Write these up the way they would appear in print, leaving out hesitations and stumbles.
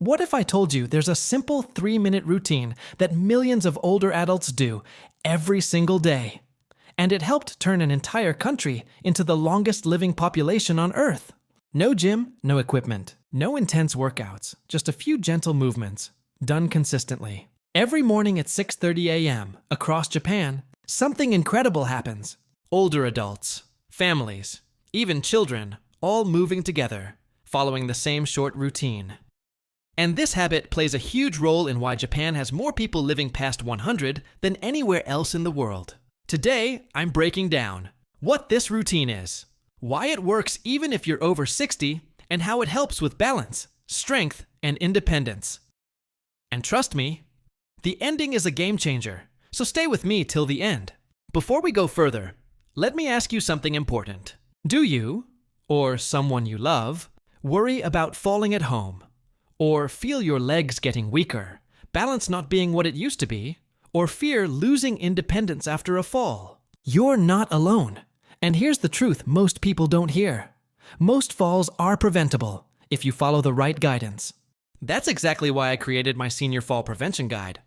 What if I told you there's a simple 3-minute routine that millions of older adults do every single day? And it helped turn an entire country into the longest living population on Earth. No gym, no equipment, no intense workouts, just a few gentle movements, done consistently. Every morning at 6:30 a.m. across Japan, something incredible happens. Older adults, families, even children, all moving together, following the same short routine. And this habit plays a huge role in why Japan has more people living past 100 than anywhere else in the world. Today, I'm breaking down what this routine is, why it works even if you're over 60, and how it helps with balance, strength, and independence. And trust me, the ending is a game changer, so stay with me till the end. Before we go further, let me ask you something important. Do you, or someone you love, worry about falling at home? Or feel your legs getting weaker, balance not being what it used to be, or fear losing independence after a fall? You're not alone. And here's the truth most people don't hear. Most falls are preventable if you follow the right guidance. That's exactly why I created my Senior Fall Prevention Guide.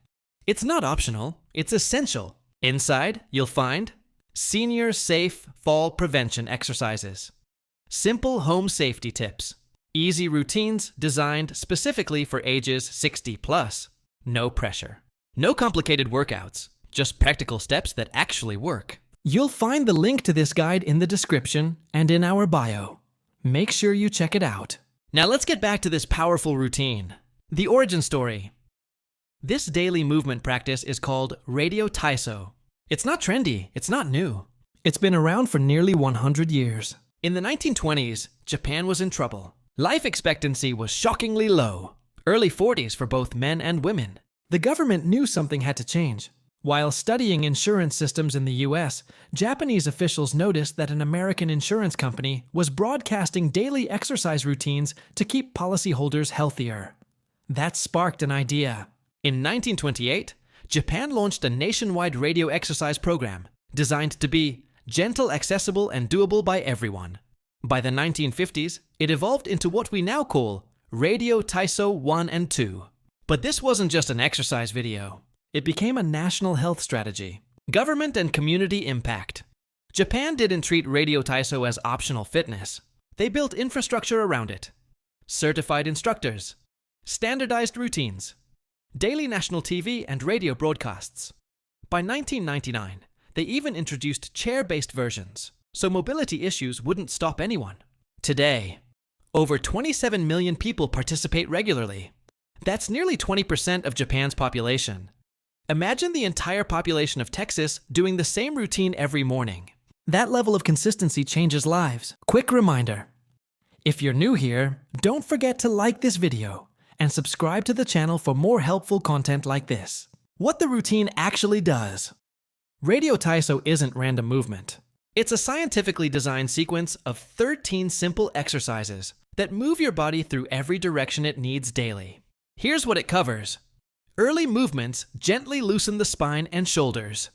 It's not optional, it's essential. Inside, you'll find Senior Safe Fall Prevention Exercises, simple home safety tips, easy routines designed specifically for ages 60 plus, no pressure, no complicated workouts, just practical steps that actually work. You'll find the link to this guide in the description and in our bio. Make sure you check it out. Now let's get back to this powerful routine. The origin story. This daily movement practice is called Radio Taiso. It's not trendy, it's not new. It's been around for nearly 100 years. In the 1920s, Japan was in trouble. Life expectancy was shockingly low, early 40s for both men and women. The government knew something had to change. While studying insurance systems in the US, Japanese officials noticed that an American insurance company was broadcasting daily exercise routines to keep policyholders healthier. That sparked an idea. In 1928, Japan launched a nationwide radio exercise program designed to be gentle, accessible, and doable by everyone. By the 1950s, it evolved into what we now call Radio Taiso 1 and 2. But this wasn't just an exercise video. It became a national health strategy. Government and community impact. Japan didn't treat Radio Taiso as optional fitness. They built infrastructure around it. Certified instructors. Standardized routines. Daily national TV and radio broadcasts. By 1999, they even introduced chair-based versions, so mobility issues wouldn't stop anyone. Today, over 27 million people participate regularly. That's nearly 20% of Japan's population. Imagine the entire population of Texas doing the same routine every morning. That level of consistency changes lives. Quick reminder. If you're new here, don't forget to like this video and subscribe to the channel for more helpful content like this. What the routine actually does. Radio Taiso isn't random movement. It's a scientifically designed sequence of 13 simple exercises that move your body through every direction it needs daily. Here's what it covers. Early movements gently loosen the spine and shoulders.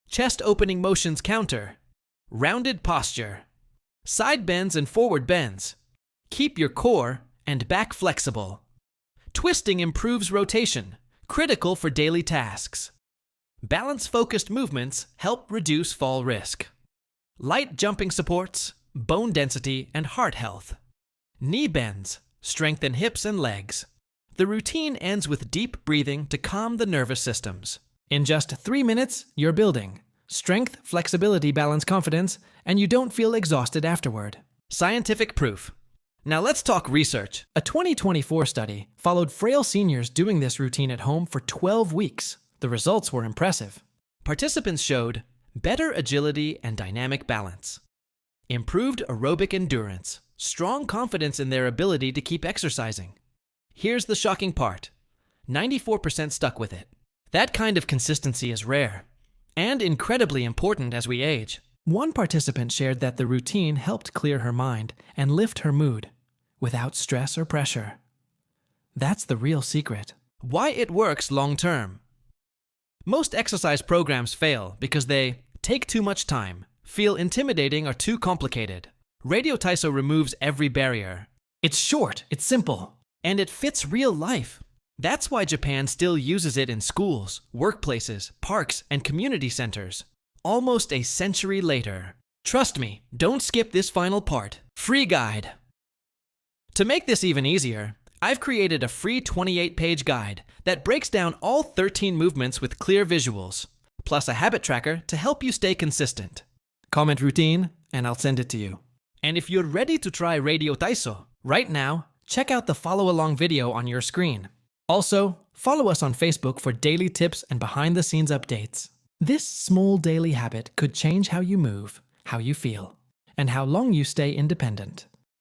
Chest opening motions counter. Rounded posture. Side bends and forward bends. Keep your core and back flexible. Twisting improves rotation, critical for daily tasks. Balance-focused movements help reduce fall risk. Light jumping supports, bone density, and heart health. Knee bends, strengthen hips and legs. The routine ends with deep breathing to calm the nervous systems. In just 3 minutes, you're building strength, flexibility, balance, confidence, and you don't feel exhausted afterward. Scientific proof. Now let's talk research. A 2024 study followed frail seniors doing this routine at home for 12 weeks. The results were impressive. Participants showed better agility and dynamic balance, improved aerobic endurance, strong confidence in their ability to keep exercising. Here's the shocking part. 94% stuck with it. That kind of consistency is rare and incredibly important as we age. One participant shared that the routine helped clear her mind and lift her mood without stress or pressure. That's the real secret. Why it works long-term. Most exercise programs fail because they take too much time, feel intimidating, or too complicated. Radio Taiso removes every barrier. It's short, it's simple, and it fits real life. That's why Japan still uses it in schools, workplaces, parks, and community centers. Almost a century later. Trust me, don't skip this final part. Free guide. To make this even easier, I've created a free 28-page guide that breaks down all 13 movements with clear visuals, plus a habit tracker to help you stay consistent. Comment routine, and I'll send it to you. And if you're ready to try Radio Taiso, right now, check out the follow-along video on your screen. Also, follow us on Facebook for daily tips and behind-the-scenes updates. This small daily habit could change how you move, how you feel, and how long you stay independent.